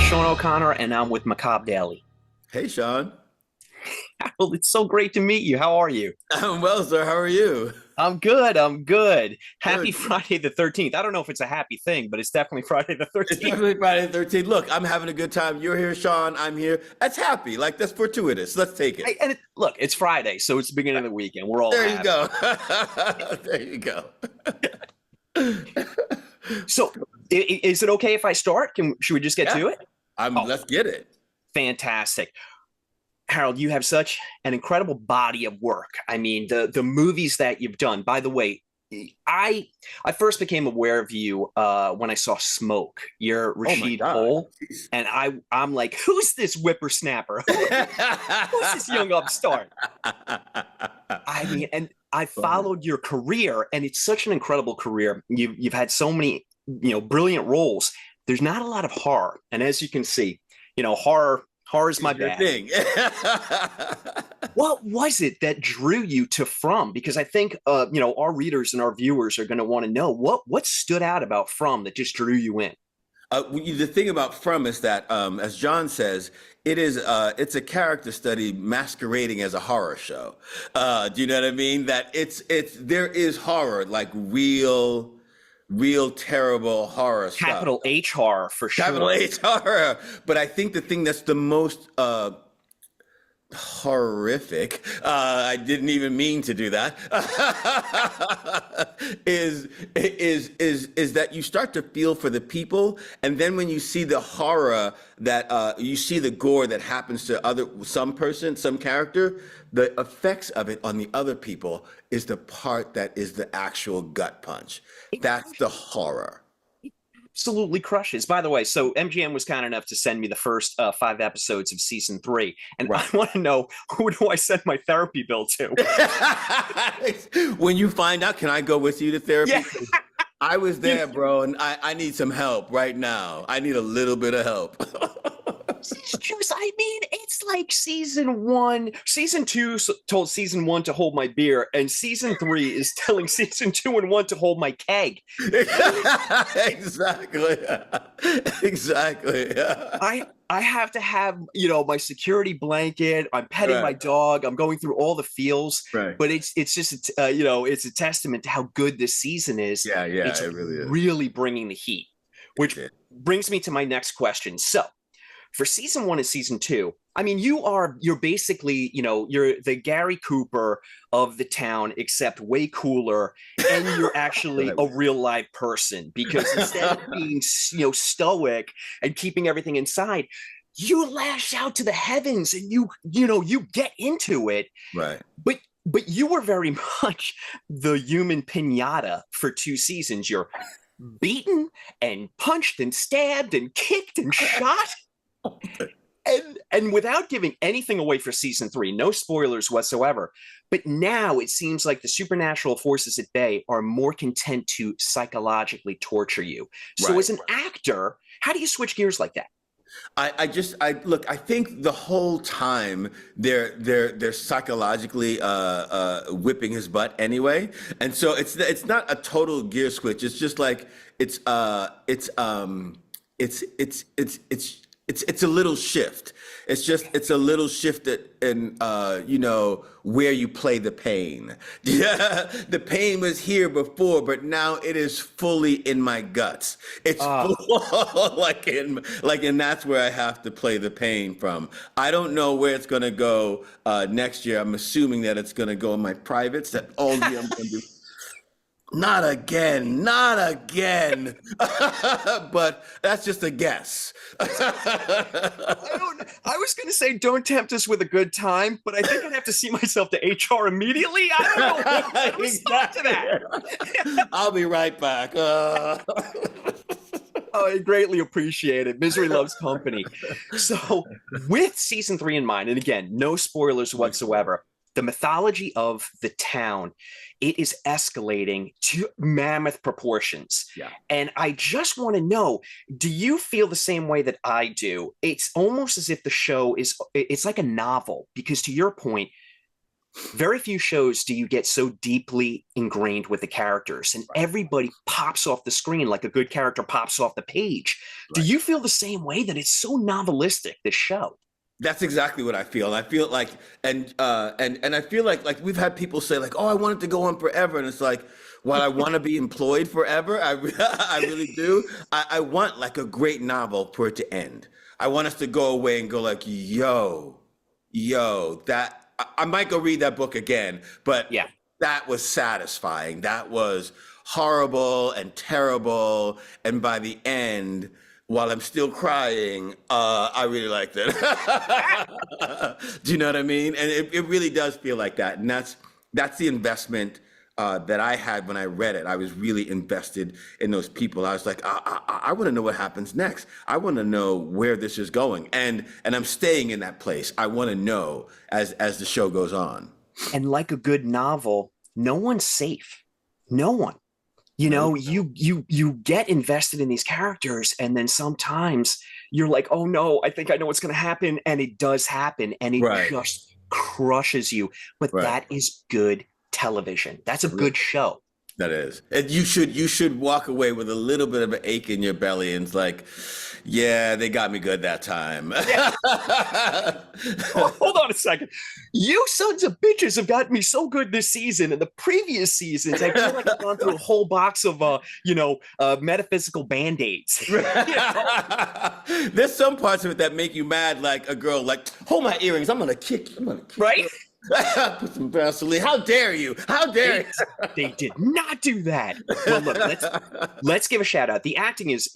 Sean O'Connor, and I'm with Macabre Daily. Hey, Sean. Harold, it's so great to meet you. How are you? I'm well, sir. How are you? I'm good. I'm good. Happy Good. Friday the 13th. I don't know if it's a happy thing, but it's definitely Friday the It's 13th. definitely Friday the 13th. Look, I'm having a good time. You're here, Sean. I'm here. That's happy. Like, that's fortuitous. Let's take it. Look, it's Friday, so it's the beginning of the weekend. We're all There you happy. go. There you go. So, is it okay if I start? Should we just get Yeah, to it? Oh, let's get it. fantastic. Harold, you have such an incredible body of work. I mean, the movies that you've done. By the way, I I first became aware of you when I saw Smoke. You're Oh my Rashid God. Cole, and I'm like, who's this whippersnapper? Who's this young upstart? I mean, and I Funny. followed your career, and it's such an incredible career. You've had so many brilliant roles. There's not a lot of horror, and as you can see, horror is my Is your bag. thing. What was it that drew you to From? Because I think our readers and our viewers are going to want to know what stood out about From that just drew you in. The thing about From is that, as John says, it's a character study masquerading as a horror show. Do you know what I mean? That there is horror, like real terrible horror stuff. Capital H horror for Capital sure. H horror. But I think the thing that's the most horrific, I didn't even mean to do that, is that you start to feel for the people, and then when you see the horror that you see the gore that happens to some character, the effects of it on the other people is the part that is the actual gut punch. That's the horror. Absolutely crushes. By the way, so MGM was kind enough to send me the first 5 episodes of season 3, and I Right. want to know, who do I send my therapy bill to? When you find out, can I go with you to Yeah, therapy? I was you there, bro, and I need some help right now. I need a little bit of help. Just, I mean, it's like season 2 told season 1 to hold my beer, and season 3 is telling season 2 and 1 to hold my keg. Exactly. Exactly. I have to have my security blanket. I'm petting my Right. dog. I'm going through all the feels, Right. but it's just it's a testament to how good this season is. Yeah, yeah, It's it really is. really bringing the heat, which Yeah. brings me to my next question. So, for season 1 and season 2, I mean, you're basically, you're the Gary Cooper of the town, except way cooler, and you're actually Right. a real live person, because instead of being, stoic and keeping everything inside, you lash out to the heavens, and you get into it. Right. But you were very much the human pinata for 2 seasons. You're beaten and punched and stabbed and kicked and shot. And without giving anything away for season 3, no spoilers whatsoever, but now it seems like the supernatural forces at bay are more content to psychologically torture you. So Right. as an actor, how do you switch gears like that? I look. I think the whole time they're psychologically whipping his butt anyway, and so it's not a total gear switch. It's just like it's it's it's a little shift. It's a little shift in where you play the pain. Yeah, the pain was here before, but now it is fully in my guts. It's Uh, full, and that's where I have to play the pain from. I don't know where it's gonna go next year. I'm assuming that it's gonna go in my privates. That all year I'm gonna be. Not again, not again. But that's just a guess. I was going to say, don't tempt us with a good time, but I think I'd have to see myself to HR immediately. I don't know how to respond to that. I'll be right back. Oh, I greatly appreciate it. Misery loves company. So, with season 3 in mind, and again, no spoilers whatsoever, the mythology of the town, it is escalating to mammoth proportions. Yeah. And I just want to know, do you feel the same way that I do? It's almost as if the show it's like a novel, because to your point, Very few shows do you get so deeply ingrained with the characters, and everybody pops off the screen like a good character pops off the page. Do Right. you feel the same way, that it's so novelistic, this show? That's exactly what I feel. And I feel like, and I feel like we've had people say like, oh, I want it to go on forever, and it's like, while I want to be employed forever, I really do. I want like a great novel for it to end. I want us to go away and go like, yo, that I might go read that book again, but Yeah. that was satisfying. That was horrible and terrible. And by the end, while I'm still crying, I really liked it. Do you know what I mean? And it really does feel like that. And that's the investment that I had when I read it. I was really invested in those people. I was like, I want to know what happens next. I want to know where this is going. And I'm staying in that place. I want to know as the show goes on. And like a good novel, no one's safe. No one. You know, you get invested in these characters, and then sometimes you're like, oh no, I think I know what's going to happen, and it does happen, and it Right. just crushes you. But Right. that is good television. That's a good show. That is. And you should walk away with a little bit of an ache in your belly, and it's like, yeah, they got me good that time. Hold on a second. You sons of bitches have gotten me so good this season, and the previous seasons, I feel like I've gone through a whole box of, metaphysical band-aids. There's some parts of it that make you mad, like a girl, like, hold my earrings, I'm gonna kick you. I'm gonna kick Right? you. Put some Vaseline. How dare you? How dare you? They did not do that. Well, look, let's give a shout out. The acting is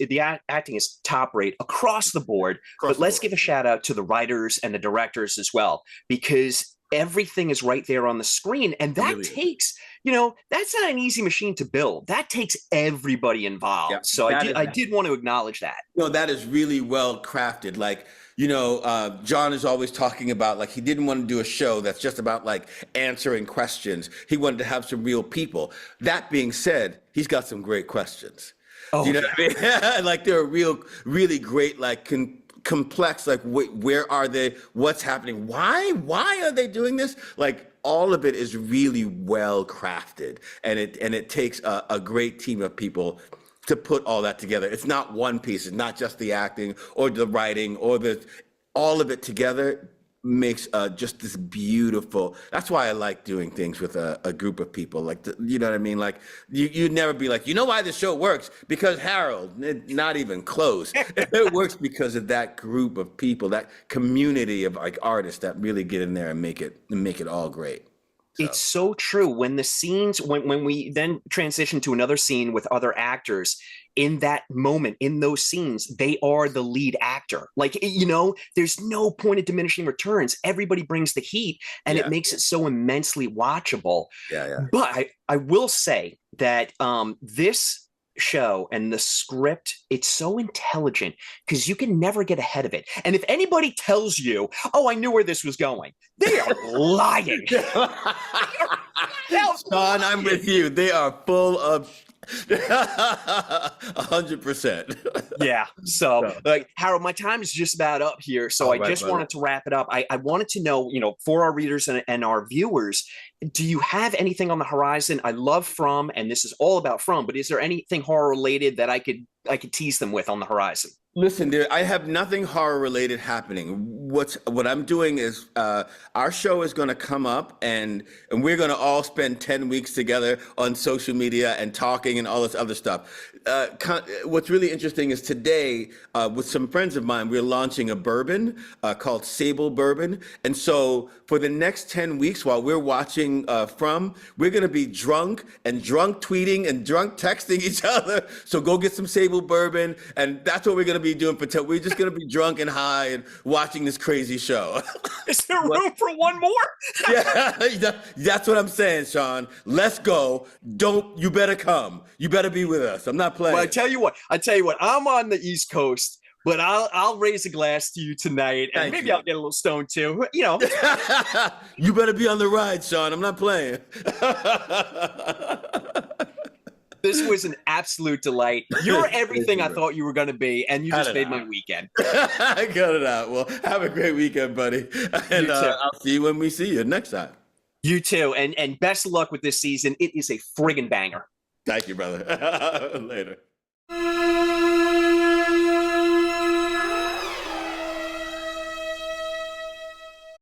top rate across the board, but let's give a shout out to the writers and the directors as well, because everything is right there on the screen, and that Really is. takes, that's not an easy machine to build. That takes everybody involved. Yeah, So that I is- did want to acknowledge that. No, that is really well crafted. Like, John is always talking about like he didn't want to do a show that's just about like answering questions. He wanted to have some real people. That being said, he's got some great questions. Oh, Do you know what I mean? Like they're really great, like complex. Like where are they? What's happening? Why are they doing this? Like all of it is really well crafted, and it takes a great team of people to put all that together. It's not one piece. It's not just the acting or the writing or all of it together makes just this beautiful. That's why I like doing things with a group of people. Like, you know what I mean? Like you'd never be like, you know why this show works? Because Harold, not even close. It works because of that group of people, that community of like artists that really get in there and make it all great. It's so true. When the scenes, when we then transition to another scene with other actors, in that moment, in those scenes, they are the lead actor. Like, there's no point of diminishing returns. Everybody brings the heat, and it makes it so immensely watchable. Yeah. But I will say that this show and the script, it's so intelligent because you can never get ahead of it. And if anybody tells you, oh, I knew where this was going, they are lying. Sean, I'm with you. They are full of 100%. Yeah. So, Harold, my time is just about up here. So I just wanted to wrap it up. I wanted to know, for our readers and our viewers, do you have anything on the horizon? I love From, and this is all about From, but is there anything horror related that I could tease them with on the horizon? Listen, I have nothing horror related happening. What I'm doing is our show is going to come up, and we're going to all spend 10 weeks together on social media and talking and all this other stuff. What's really interesting is today, with some friends of mine, we're launching a bourbon called Sable Bourbon. And so for the next 10 weeks while we're watching From, we're going to be drunk tweeting and drunk texting each other. So go get some Sable Bourbon, and that's what we're going to be doing we're just going to be drunk and high and watching this crazy show. Is there room for one more? Yeah, that's what I'm saying, Sean. Let's go. You better come. You better be with us. I'm not playing. Well, I tell you what, I'm on the East Coast, but I'll raise a glass to you tonight, and maybe I'll get a little stoned too. You better be on the ride, Sean. I'm not playing. This was an absolute delight. You're everything I thought you were going to be, and you just made my weekend. I got it out. Well, have a great weekend, buddy. And I'll see you when we see you next time. You too, and best of luck with this season. It is a friggin' banger. Thank you, brother. Later.